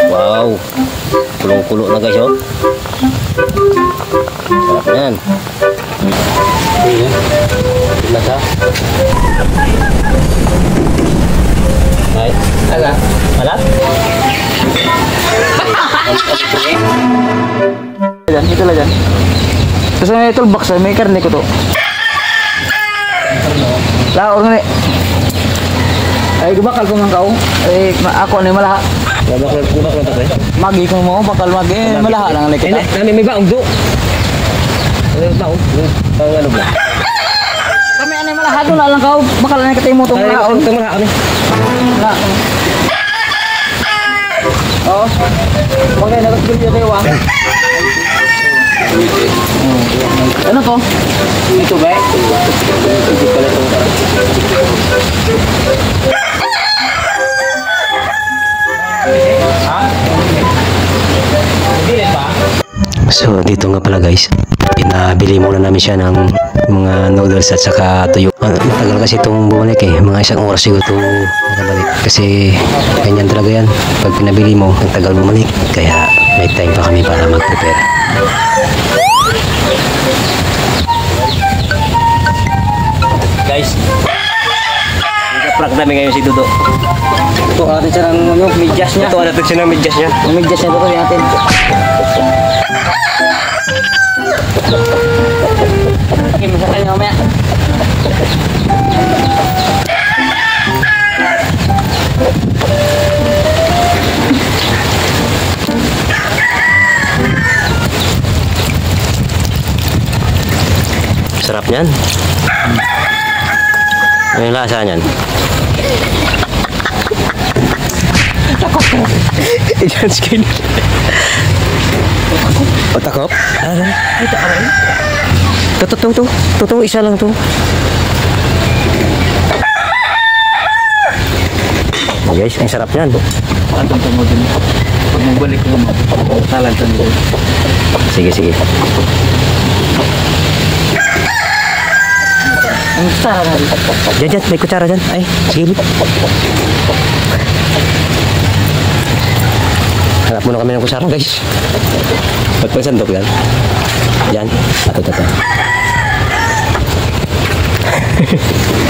Wow. Kulong-kulo na guys, oh. Sarap yan. Lasa. Ay, ala. Malat? Yan, ito lang yan. Tapos may toolbox, may karne ko to. Laor nga ni. Ay, gubakal ko ng kao. Ay, ako ni malaha. Bakal ta pre. Magi ko mo, bakal magi. Malaha lang ni kita. Nami may baong do. May baong. Ano ba? Kami ani malaha do na lang kao. Bakal na kita mo tong malaon. Tong malaon ni. Wala. Oh. Bagay na kasi dito wa. Ano to? Ito ba? Hindi pala ito. So dito nga pala guys, pinabili muna namin siya ng mga noodles at saka tuyo. Tagal kasi itong bumalik eh, mga isang oras siguro itong nakabalik. Kasi ganyan talaga yan, pag pinabili mo, ang tagal bumalik. Kaya may time pa kami para mag-prepare. Guys, prank namin ngayon si Dudo. Ito natin siya ng medyas niya. Ito natin siya ng medyas niya. Yung medyas niya ito natin. Okay, masakay na mamaya. Sarap niyan. Ano yung lasa niyan? Takot ko. Iyan skin. O takop? Ito aray. Totoo, isa lang to. Guys, ang sarap niyan. Ano ito mo din? Pag magbalik ko mo, talag ito nito. Sige. Ang kutsara na rin. Diyan, may kutsara dyan. Ay, sige. Hanap muna kami ng kutsara guys. Pagpagsandok yan. Yan. Ito.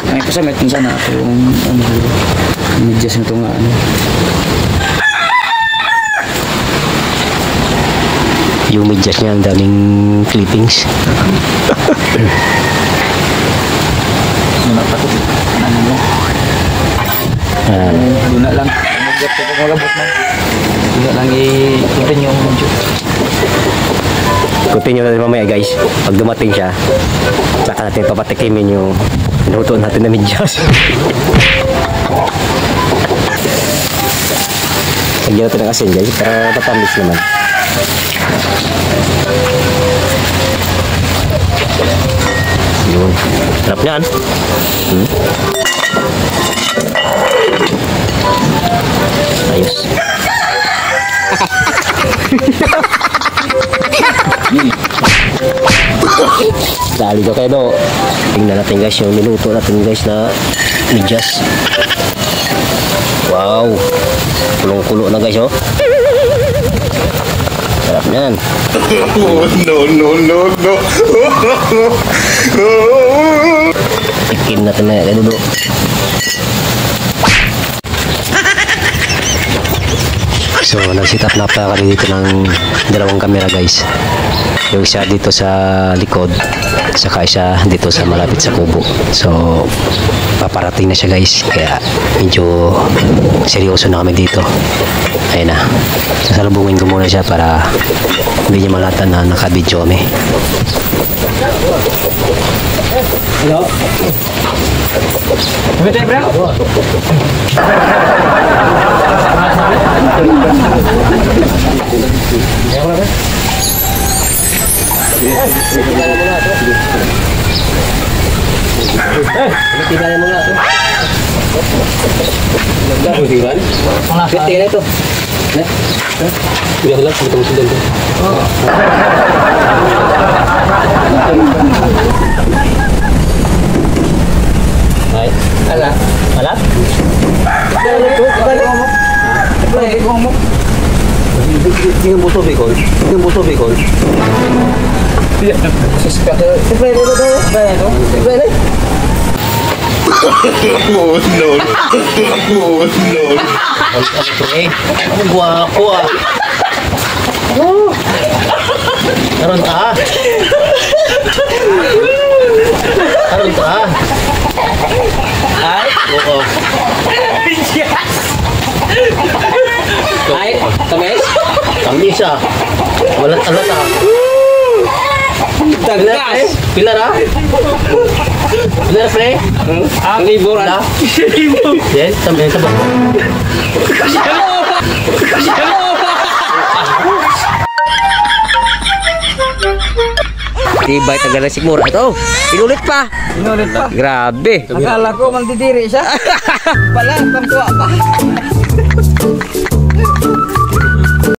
Ay, pasamit kung sana ako yung medyas nito nga ano. Yung medyas niya, ang daming clippings. Takot. Ano mo? Luna lang. Maggat ko magabot mo. Luna lang i-open yung medyo. Continue natin mamaya guys. Pag dumating siya, saka natin papatikimin yung pinutuan natin na medyas. Lagyan natin ng asin guys, para matamis naman. Yun. Sarap niyan. Ayos. Dali ko kayo do. Tingnan natin guys yung niluto natin guys na medyas. Wow. Kulong-kulo na guys oh. Sarap niyan. Oh, no. Tikim natin na yan. Dudo. So, nag-sit up na pa kami dito ng dalawang camera guys. Yung isa dito sa likod, saka isa dito sa malapit sa kubo. So, paparating na siya guys. Kaya medyo seryoso na kami dito. Ayun na. Sasalubungin ko muna siya para hindi niya malatan na naka-video kami. Hello? Betul, bro? Tingnan mo na ito. Tingnan ito. Udah lang, kita mesti dulu. Hai. Alat. Alat? Tingnan mo to, Bicol. Tingnan mo to, Bicol. Spray mo daw. Spray mo. Oh no. Oh no. Ang guwapo ah. Karon ta. Karon ta. Ay, oo. Ay, tamis? Tamis ah. Walang alat ah. Tagas. Pilar ah? Pilar pre? Ang libor ah? Yes, tamis. Tibay tagalan sigmura. Ito, pinulit pa. Inulit pa. Grabe. Akala ko mandidiri siya. Pala, tamtuwa pa.